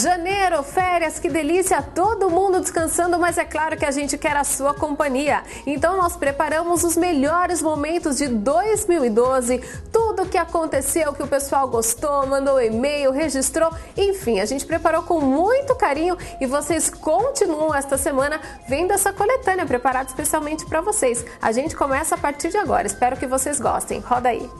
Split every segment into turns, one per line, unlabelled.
Janeiro, férias, que delícia, todo mundo descansando, mas é claro que a gente quer a sua companhia. Então nós preparamos os melhores momentos de 2012, tudo o que aconteceu, que o pessoal gostou, mandou e-mail, registrou, enfim, a gente preparou com muito carinho e vocês continuam esta semana vendo essa coletânea preparada especialmente para vocês. A gente começa a partir de agora, espero que vocês gostem. Roda aí.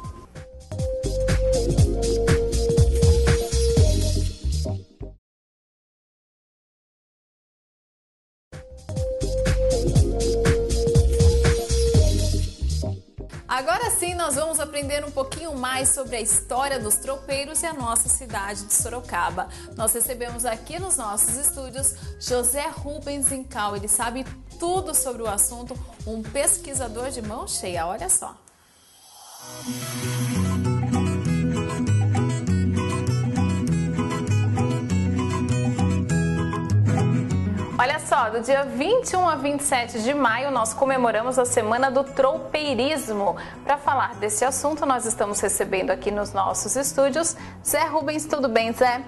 Agora sim, nós vamos aprender um pouquinho mais sobre a história dos tropeiros e a nossa cidade de Sorocaba. Nós recebemos aqui nos nossos estúdios José Rubens Incal. Ele sabe tudo sobre o assunto, um pesquisador de mão cheia. Olha só. Olha só, do dia 21 a 27 de maio nós comemoramos a Semana do Tropeirismo. Para falar desse assunto, nós estamos recebendo aqui nos nossos estúdios Zé Rubens. Tudo bem, Zé?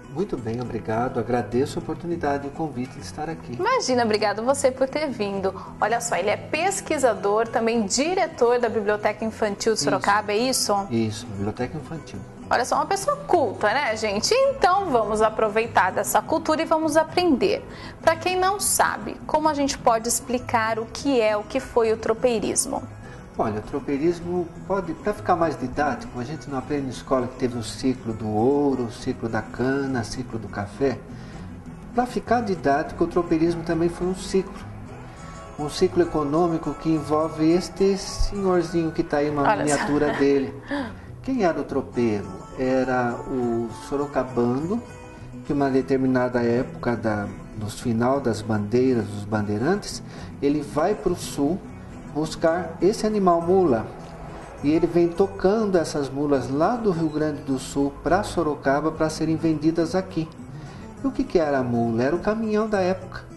Muito bem, obrigado. Agradeço a oportunidade e o convite de estar aqui.
Imagina, obrigado você por ter vindo. Olha só, ele é pesquisador, também diretor da Biblioteca Infantil de Sorocaba, é isso?
Isso, Biblioteca Infantil.
Olha só, uma pessoa culta, né, gente? Então vamos aproveitar dessa cultura e vamos aprender. Para quem não sabe, como a gente pode explicar o que foi o tropeirismo?
Olha, o tropeirismo pode, para ficar mais didático, a gente não aprende na escola que teve o ciclo do ouro, o ciclo da cana, o ciclo do café. Para ficar didático, o tropeirismo também foi um ciclo econômico que envolve este senhorzinho que está aí, uma miniatura dele. Quem era o tropeiro? Era o sorocabano, que uma determinada época, no final das bandeiras, dos bandeirantes, ele vai para o sul buscar esse animal mula. E ele vem tocando essas mulas lá do Rio Grande do Sul para Sorocaba para serem vendidas aqui. E o que era a mula? Era o caminhão da época.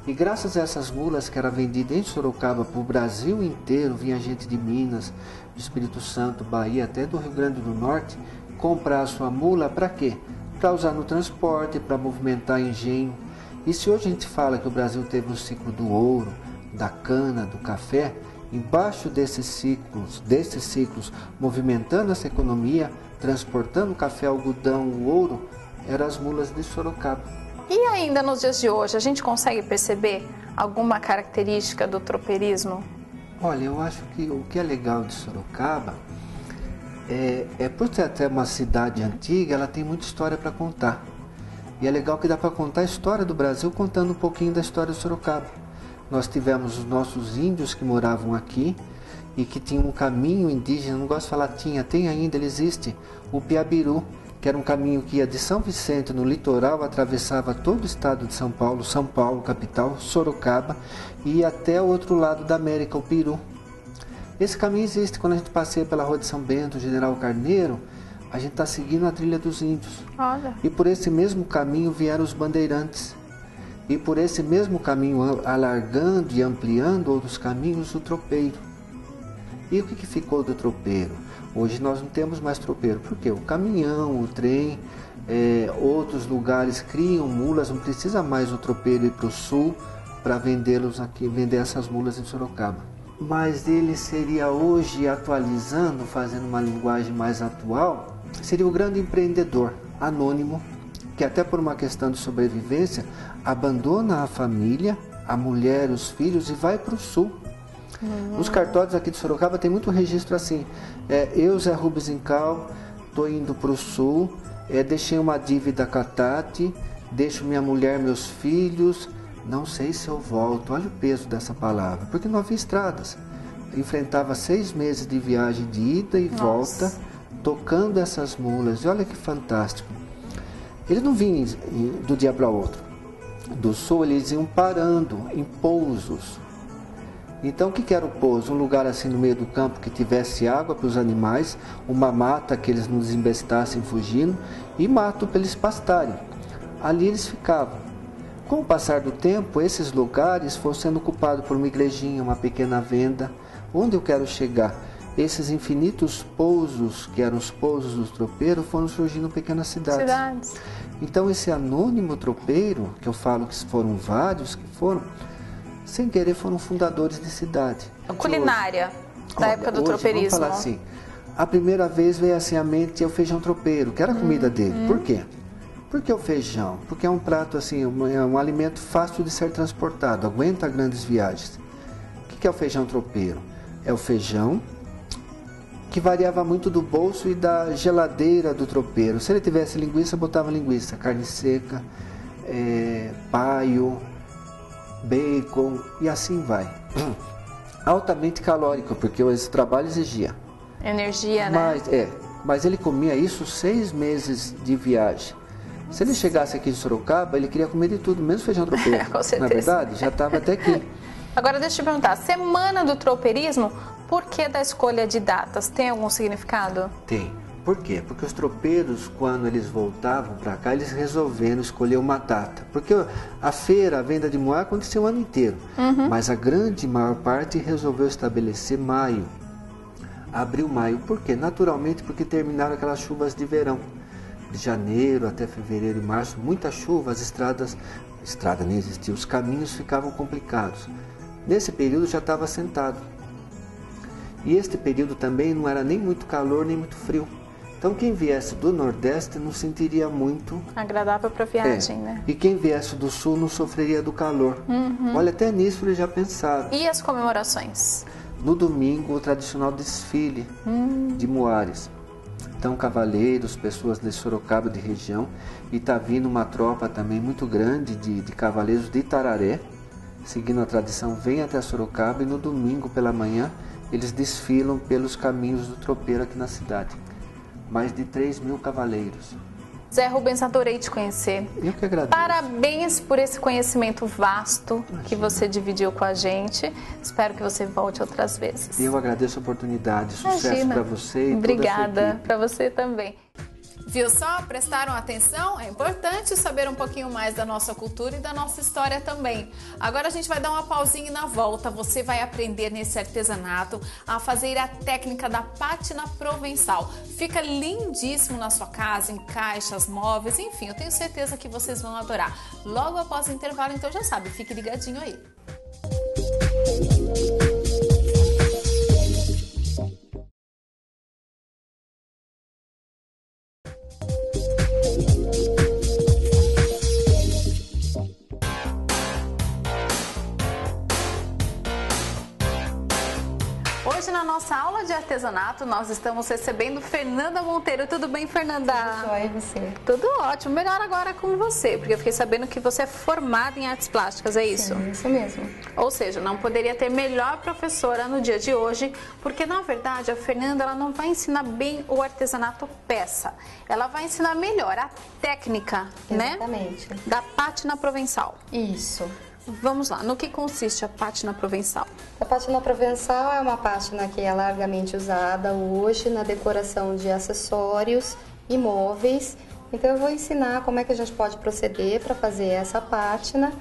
E graças a essas mulas que era vendida em Sorocaba para o Brasil inteiro, vinha gente de Minas, do Espírito Santo, Bahia, até do Rio Grande do Norte, comprar a sua mula para quê? Para usar no transporte, para movimentar engenho. E se hoje a gente fala que o Brasil teve um ciclo do ouro, da cana, do café, embaixo desses ciclos, movimentando essa economia, transportando o café, algodão, o ouro, eram as mulas de Sorocaba.
E ainda nos dias de hoje, a gente consegue perceber alguma característica do tropeirismo?
Olha, eu acho que o que é legal de Sorocaba por ser até uma cidade antiga, ela tem muita história para contar. E é legal que dá para contar a história do Brasil contando um pouquinho da história de Sorocaba. Nós tivemos os nossos índios que moravam aqui e que tinham um caminho indígena, não gosto de falar tinha, tem ainda, ele existe, o Piabiru, que era um caminho que ia de São Vicente, no litoral, atravessava todo o estado de São Paulo, capital, Sorocaba, e ia até o outro lado da América, o Peru. Esse caminho existe. Quando a gente passeia pela Rua de São Bento, General Carneiro, a gente está seguindo a trilha dos índios.
Olha.
E por esse mesmo caminho vieram os bandeirantes. E por esse mesmo caminho, alargando e ampliando outros caminhos, o tropeiro. E o que ficou do tropeiro? Hoje nós não temos mais tropeiro. Por quê? O caminhão, o trem, outros lugares criam mulas, não precisa mais o tropeiro ir para o sul para vendê-los aqui, vender essas mulas em Sorocaba. Mas ele seria hoje, atualizando, fazendo uma linguagem mais atual, seria o grande empreendedor anônimo, que até por uma questão de sobrevivência, abandona a família, a mulher, os filhos e vai para o sul. Os cartórios aqui de Sorocaba tem muito registro assim, eu, Zé Rubens Incal, estou indo para o sul, deixei uma dívida com a Tati, deixo minha mulher, meus filhos, não sei se eu volto. Olha o peso dessa palavra, porque não havia estradas. Enfrentava 6 meses de viagem de ida e volta, tocando essas mulas, e olha que fantástico. Eles não vinham do dia para o outro. Do sul eles iam parando em pousos. Então o que era o pouso? Um lugar assim no meio do campo que tivesse água para os animais, uma mata que eles não desembestassem fugindo e mato para eles pastarem. Ali eles ficavam. Com o passar do tempo, esses lugares foram sendo ocupados por uma igrejinha, uma pequena venda. Onde eu quero chegar? esses infinitos pousos, que eram os pousos dos tropeiros, foram surgindo em pequenas cidades. Então esse anônimo tropeiro, que eu falo que foram vários, que foram, sem querer, foram fundadores de cidade.
A culinária da época do tropeirismo.
Vamos falar assim, a primeira vez veio assim à mente o feijão tropeiro, que era a comida dele. Por quê? Por que o feijão? Porque é um prato assim, é um alimento fácil de ser transportado, aguenta grandes viagens. O que é o feijão tropeiro? É o feijão que variava muito do bolso e da geladeira do tropeiro. Se ele tivesse linguiça, botava linguiça, carne seca, paio, bacon e assim vai. Altamente calórico, porque esse trabalho exigia
energia, né?
Mas ele comia isso 6 meses de viagem. Se ele chegasse aqui de Sorocaba, ele queria comer de tudo, menos feijão tropeiro.
Com certeza.
Na verdade, já estava até aqui.
Agora deixa eu te perguntar, Semana do Tropeirismo, por que da escolha de datas? Tem algum significado?
Tem. Por quê? Porque os tropeiros, quando eles voltavam para cá, eles resolveram escolher uma data. Porque a feira, a venda de moar aconteceu o ano inteiro. Mas a grande maior parte resolveu estabelecer maio. Abril, maio. Por quê? Naturalmente porque terminaram aquelas chuvas de verão. De janeiro até fevereiro e março, muita chuva, as estrada nem existia, os caminhos ficavam complicados. Nesse período já estava assentado. E este período também não era nem muito calor, nem muito frio. Então quem viesse do Nordeste não sentiria muito
agradável para viagem, né?
E quem viesse do Sul não sofreria do calor. Olha, até nisso eles já pensaram.
E as comemorações?
No domingo, o tradicional desfile de Muares. Então, cavaleiros, pessoas de Sorocaba, de região, e está vindo uma tropa também muito grande de cavaleiros de Itararé, seguindo a tradição, vem até Sorocaba e no domingo pela manhã eles desfilam pelos caminhos do tropeiro aqui na cidade. Mais de 3.000 cavaleiros.
Zé Rubens, adorei te conhecer.
Eu que agradeço.
Parabéns por esse conhecimento vasto que você dividiu com a gente. Espero que você volte outras vezes.
Eu agradeço a oportunidade. Sucesso para você e
obrigada
toda a sua equipe.
Para você também. Viu só? Prestaram atenção? É importante saber um pouquinho mais da nossa cultura e da nossa história também. Agora a gente vai dar uma pausinha e na volta você vai aprender nesse artesanato a fazer a técnica da pátina provençal. Fica lindíssimo na sua casa, em caixas, móveis, enfim, eu tenho certeza que vocês vão adorar. Logo após o intervalo, então já sabe, fique ligadinho aí. Hoje na nossa aula de artesanato nós estamos recebendo Fernanda Monteiro. Tudo bem, Fernanda?
Tudo jóia, e você?
Tudo ótimo. Melhor agora com você, porque eu fiquei sabendo que você é formada em artes plásticas, é isso?
Sim, isso mesmo.
Ou seja, não poderia ter melhor professora no dia de hoje, porque na verdade a Fernanda ela não vai ensinar bem o artesanato peça. Ela vai ensinar melhor a técnica,
Exatamente.
né? Da pátina provençal.
Isso.
Vamos lá, no que consiste a pátina provençal?
A pátina provençal é uma pátina que é largamente usada hoje na decoração de acessórios e móveis. Então eu vou ensinar como é que a gente pode proceder para fazer essa pátina.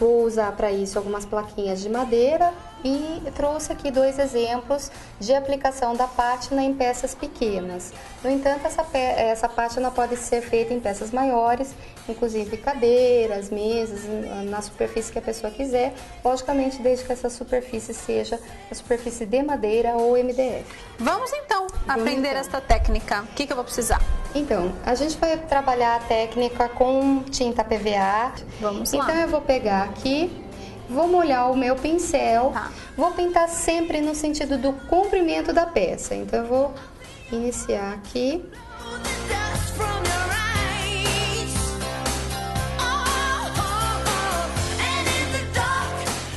Vou usar para isso algumas plaquinhas de madeira e trouxe aqui 2 exemplos de aplicação da pátina em peças pequenas. No entanto, essa pátina pode ser feita em peças maiores, inclusive cadeiras, mesas, na superfície que a pessoa quiser, logicamente desde que essa superfície seja a superfície de madeira ou MDF.
Vamos então aprender esta técnica. O que eu vou precisar?
Então, a gente vai trabalhar a técnica com tinta PVA.
Vamos lá.
Então eu vou pegar aqui, vou molhar o meu pincel, vou pintar sempre no sentido do comprimento da peça. Então eu vou iniciar aqui.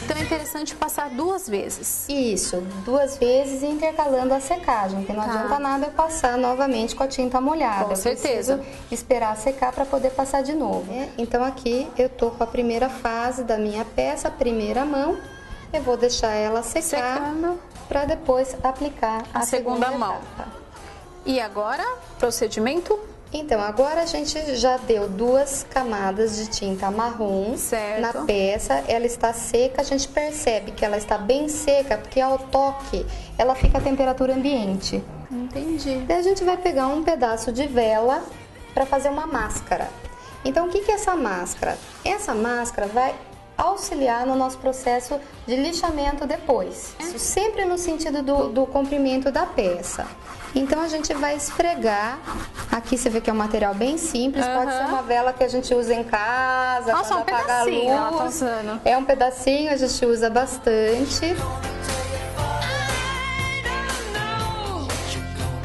Então é interessante passar 2 vezes.
Isso, 2 vezes intercalando a secagem, porque não adianta nada eu passar novamente com a tinta molhada.
Com certeza.
Eu preciso esperar secar para poder passar de novo. Então aqui eu tô com a primeira fase da minha peça, a primeira mão. Eu vou deixar ela secar para depois aplicar a segunda
mão.
etapa.
E agora, procedimento?
Então, agora a gente já deu 2 camadas de tinta marrom na peça. Ela está seca, a gente percebe que ela está bem seca, porque ao toque ela fica a temperatura ambiente.
Entendi.
Daí a gente vai pegar um pedaço de vela para fazer uma máscara. Então, o que é essa máscara? Essa máscara vai auxiliar no nosso processo de lixamento depois. Isso sempre no sentido do comprimento da peça. Então a gente vai esfregar. Aqui você vê que é um material bem simples. Pode ser uma vela que a gente usa em casa.
Nossa, um pedacinho ela tá usando.
É um pedacinho, a gente usa bastante.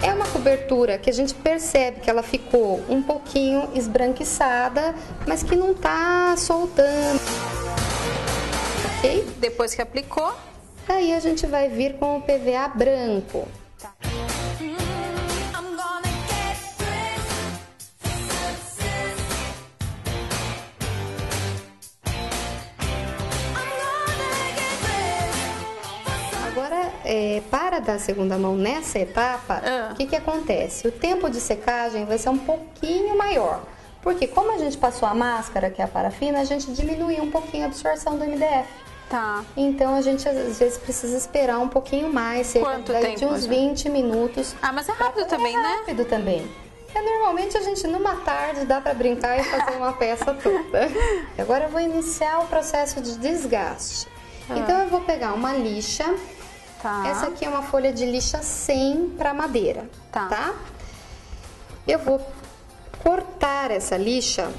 É uma cobertura que a gente percebe que ela ficou um pouquinho esbranquiçada, mas que não tá soltando. Ok?
Depois que aplicou,
Aí a gente vai vir com o PVA branco. Agora, para dar segunda mão nessa etapa, o que acontece? O tempo de secagem vai ser um pouquinho maior. Porque como a gente passou a máscara, que é a parafina, a gente diminuiu um pouquinho a absorção do MDF.
Tá.
Então a gente às vezes precisa esperar um pouquinho mais, cerca de uns 20 minutos.
Ah, mas é rápido também, né?
É rápido também. Normalmente a gente numa tarde dá para brincar e fazer uma peça toda. Agora eu vou iniciar o processo de desgaste. Então eu vou pegar uma lixa.
Tá.
Essa aqui é uma folha de lixa 100 para madeira, tá? Eu vou cortar essa lixa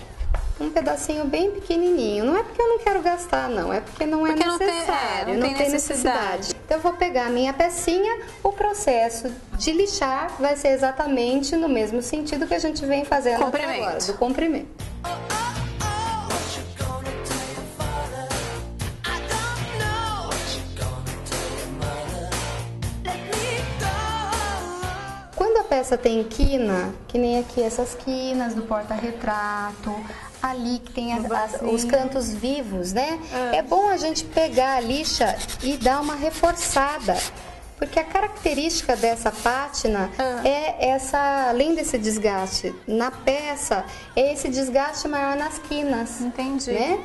um pedacinho bem pequenininho. Não é porque eu não quero gastar, não. É porque não é necessário. Não tem necessidade. Então eu vou pegar a minha pecinha. O processo de lixar vai ser exatamente no mesmo sentido que a gente vem fazendo até agora, do comprimento. Quando a peça tem quina, que nem aqui essas quinas do porta-retrato, ali que tem os cantos vivos, né? É bom a gente pegar a lixa e dar uma reforçada, porque a característica dessa pátina é essa, além desse desgaste na peça, é esse desgaste maior nas quinas.
Entendi.
Né?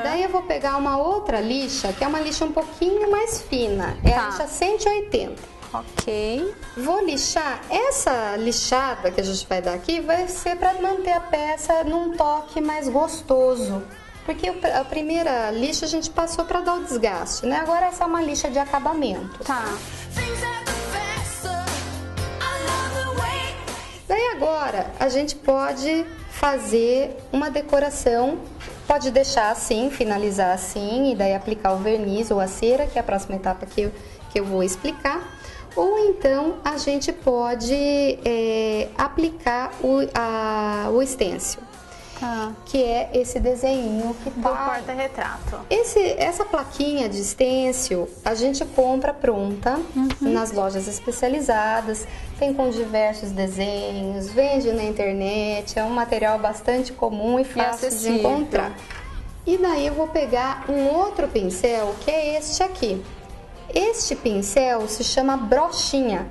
Daí eu vou pegar uma outra lixa, que é uma lixa um pouquinho mais fina, é a lixa 180.
Ok.
Vou lixar. Essa lixada que a gente vai dar aqui vai ser para manter a peça num toque mais gostoso. Porque a primeira lixa a gente passou para dar o desgaste, né? Agora essa é uma lixa de acabamento.
Tá.
Daí agora a gente pode fazer uma decoração. Pode deixar assim, finalizar assim, e daí aplicar o verniz ou a cera, que é a próxima etapa que eu vou explicar. Ou então a gente pode aplicar o stencil, que é esse desenho que tá...
Do porta-retrato.
Essa plaquinha de stencil a gente compra pronta nas lojas especializadas, tem com diversos desenhos, vende na internet, é um material bastante comum e fácil de encontrar. E daí eu vou pegar um outro pincel, que é este aqui. Este pincel se chama brochinha.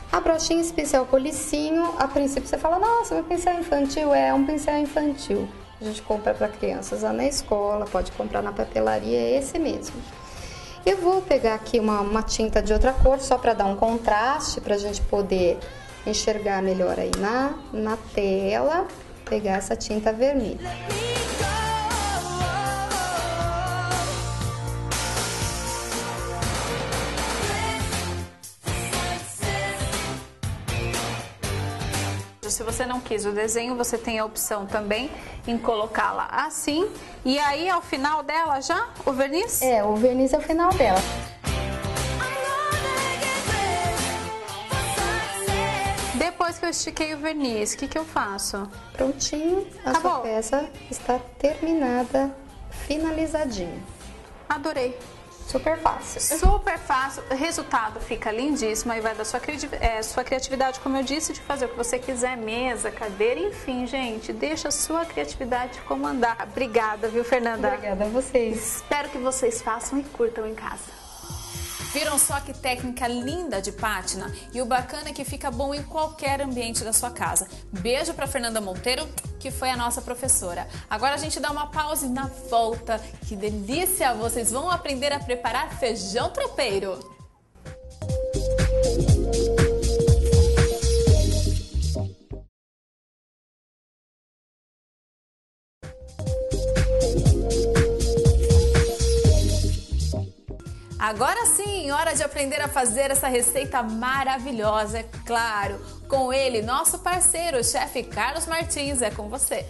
A brochinha, esse pincel colicinho, a princípio você fala, nossa, meu pincel infantil é um pincel infantil. A gente compra para crianças lá na escola, pode comprar na papelaria, é esse mesmo. Eu vou pegar aqui uma tinta de outra cor, só para dar um contraste, para a gente poder enxergar melhor aí na tela. Pegar essa tinta vermelha.
Se você não quis o desenho, você tem a opção também em colocá-la assim. E aí, ao final dela já, o verniz?
O verniz é o final dela.
Depois que eu estiquei o verniz, o que eu faço?
Prontinho, a sua peça está terminada, finalizadinha.
Adorei.
Super fácil.
Super fácil. O resultado fica lindíssimo. Aí vai da sua criatividade, como eu disse, de fazer o que você quiser, mesa, cadeira, enfim, gente. Deixa a sua criatividade comandar. Obrigada, viu, Fernanda?
Obrigada a vocês.
Espero que vocês façam e curtam em casa.
Viram só que técnica linda de pátina? E o bacana é que fica bom em qualquer ambiente da sua casa. Beijo para Fernanda Monteiro, que foi a nossa professora. Agora a gente dá uma pausa e na volta, que delícia! Vocês vão aprender a preparar feijão tropeiro. Agora sim, hora de aprender a fazer essa receita maravilhosa, é claro. Com ele, nosso parceiro, o chefe Carlos Martins, é com você.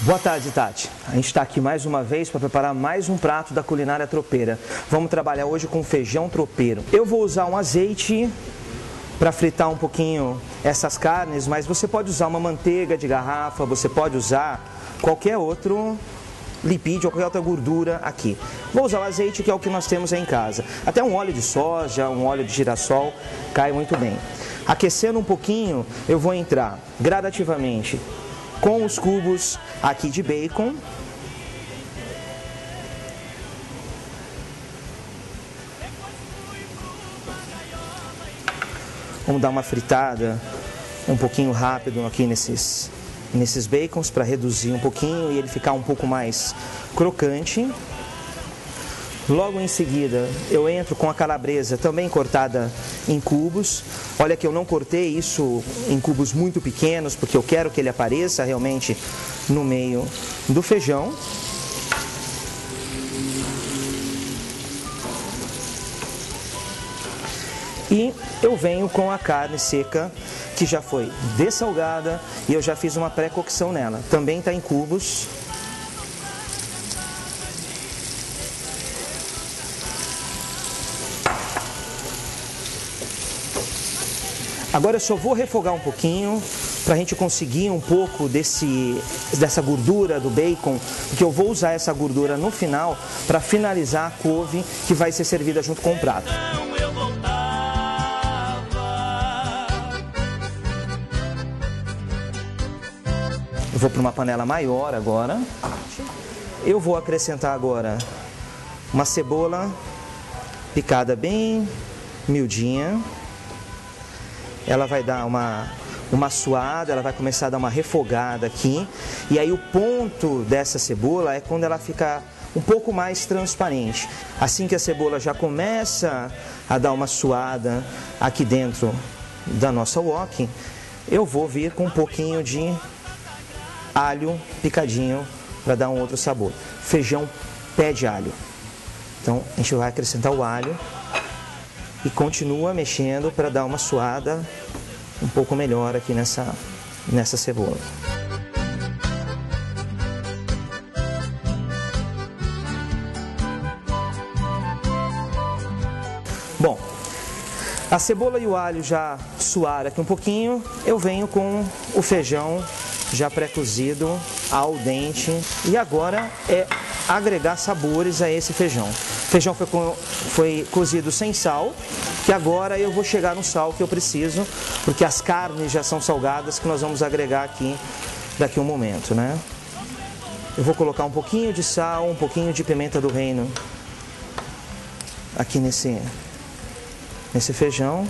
Boa tarde, Tati. A gente está aqui mais uma vez para preparar mais um prato da culinária tropeira. Vamos trabalhar hoje com feijão tropeiro. Eu vou usar um azeite para fritar um pouquinho essas carnes, mas você pode usar uma manteiga de garrafa, você pode usar qualquer outro lipídio ou qualquer outra gordura aqui. Vou usar o azeite, que é o que nós temos aí em casa. Até um óleo de soja, um óleo de girassol cai muito bem. Aquecendo um pouquinho, eu vou entrar gradativamente com os cubos aqui de bacon. Vamos dar uma fritada um pouquinho rápido aqui nesses bacons para reduzir um pouquinho e ele ficar um pouco mais crocante. Logo em seguida eu entro com a calabresa também cortada em cubos. Olha que eu não cortei isso em cubos muito pequenos porque eu quero que ele apareça realmente no meio do feijão. E eu venho com a carne seca que já foi dessalgada e eu já fiz uma pré-cocção nela. Também está em cubos. Agora eu só vou refogar um pouquinho para a gente conseguir um pouco dessa gordura do bacon, porque eu vou usar essa gordura no final para finalizar a couve que vai ser servida junto com o prato. Eu vou para uma panela maior agora. Eu vou acrescentar agora uma cebola picada bem miudinha. Ela vai dar uma suada, ela vai começar a dar uma refogada aqui. E aí o ponto dessa cebola é quando ela fica um pouco mais transparente. Assim que a cebola já começa a dar uma suada aqui dentro da nossa wok, eu vou vir com um pouquinho de alho picadinho para dar um outro sabor. Feijão pede alho. Então a gente vai acrescentar o alho e continua mexendo para dar uma suada um pouco melhor aqui nessa cebola. Bom, a cebola e o alho já suaram aqui um pouquinho, eu venho com o feijão já pré-cozido al dente e agora é agregar sabores a esse feijão. O feijão foi cozido sem sal, que agora eu vou chegar no sal que eu preciso, porque as carnes já são salgadas que nós vamos agregar aqui daqui a um momento, né? Eu vou colocar um pouquinho de sal, um pouquinho de pimenta do reino aqui nesse feijão.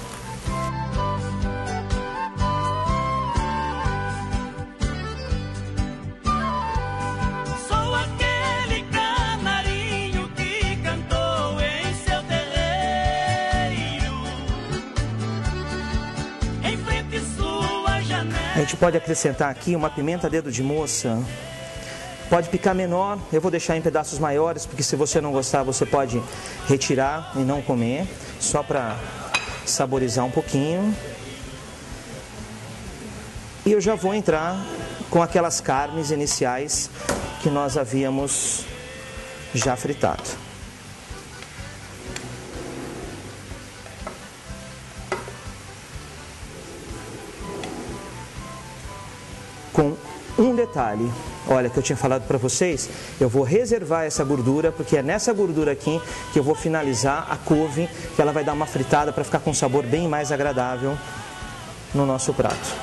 A gente pode acrescentar aqui uma pimenta dedo de moça. Pode picar menor, eu vou deixar em pedaços maiores, porque se você não gostar, você pode retirar e não comer, só para saborizar um pouquinho. E eu já vou entrar com aquelas carnes iniciais que nós havíamos já fritado. Com um detalhe, olha, que eu tinha falado para vocês, eu vou reservar essa gordura, porque é nessa gordura aqui que eu vou finalizar a couve, que ela vai dar uma fritada para ficar com um sabor bem mais agradável no nosso prato.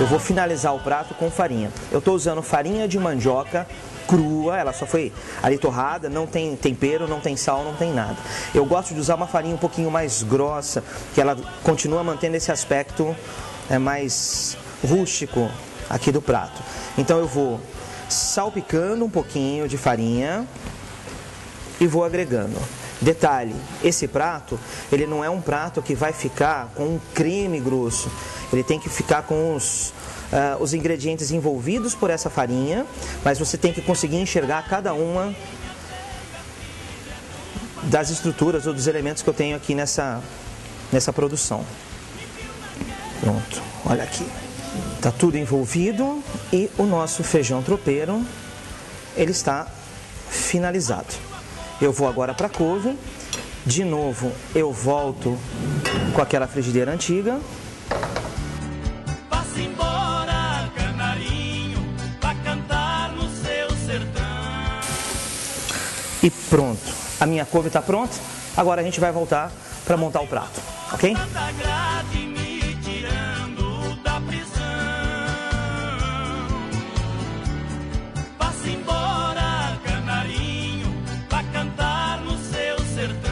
eu vou finalizar o prato com farinha. Eu estou usando farinha de mandioca crua, ela só foi ali torrada, não tem tempero, não tem sal, não tem nada. Eu gosto de usar uma farinha um pouquinho mais grossa, que ela continua mantendo esse aspecto mais rústico aqui do prato. Então eu vou salpicando um pouquinho de farinha e vou agregando. Detalhe, esse prato, ele não é um prato que vai ficar com um creme grosso. Ele tem que ficar com os ingredientes envolvidos por essa farinha, mas você tem que conseguir enxergar cada uma das estruturas ou dos elementos que eu tenho aqui nessa produção. Pronto, olha aqui. Está tudo envolvido e o nosso feijão tropeiro, ele está finalizado. Eu vou agora para a couve. De novo, eu volto com aquela frigideira antiga.
Vá-se embora, canarinho, pra cantar no seu sertão.
E pronto. A minha couve está pronta. Agora a gente vai voltar para montar o prato, ok?
Tanta grade me tirando da prisão. Vá-se embora, canarinho, pra cantar no seu sertão.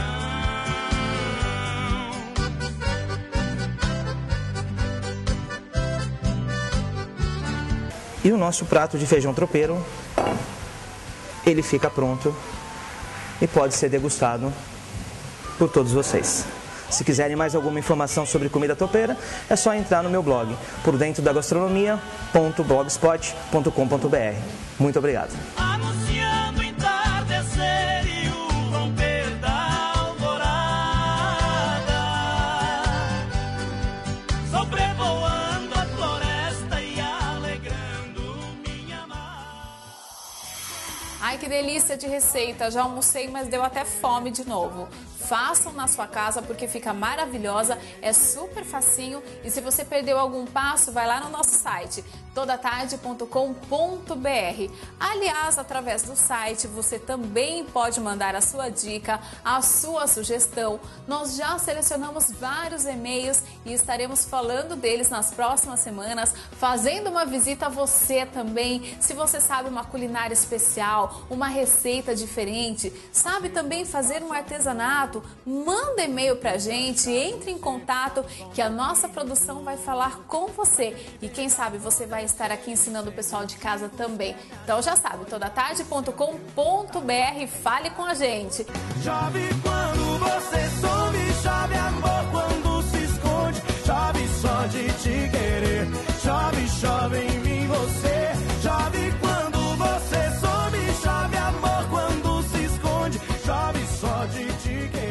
E o nosso prato de feijão tropeiro, ele fica pronto e pode ser degustado por todos vocês. Se quiserem mais alguma informação sobre comida tropeira, é só entrar no meu blog, pordentrodagastronomia.blogspot.com.br. Muito obrigado.
Anunciando o entardecer e o romper da alvorada, sobrevoando a floresta e alegrando minha mar.
Ai, que delícia de receita! Já almocei, mas deu até fome de novo. Façam na sua casa porque fica maravilhosa, é super facinho e se você perdeu algum passo, vai lá no nosso site todatarde.com.br. Aliás, através do site você também pode mandar a sua dica, a sua sugestão. Nós já selecionamos vários e-mails e estaremos falando deles nas próximas semanas, fazendo uma visita a você também. Se você sabe uma culinária especial, uma receita diferente, sabe também fazer um artesanato, manda e-mail pra gente, entre em contato que a nossa produção vai falar com você e quem sabe você vai estar aqui ensinando o pessoal de casa também. Então já sabe, todatarde.com.br, fale com a gente.
Chove quando você some, chove amor quando se esconde, chove só de te querer, chove, chove em mim você, chove quando você some, chove amor quando se esconde, chove só de te querer.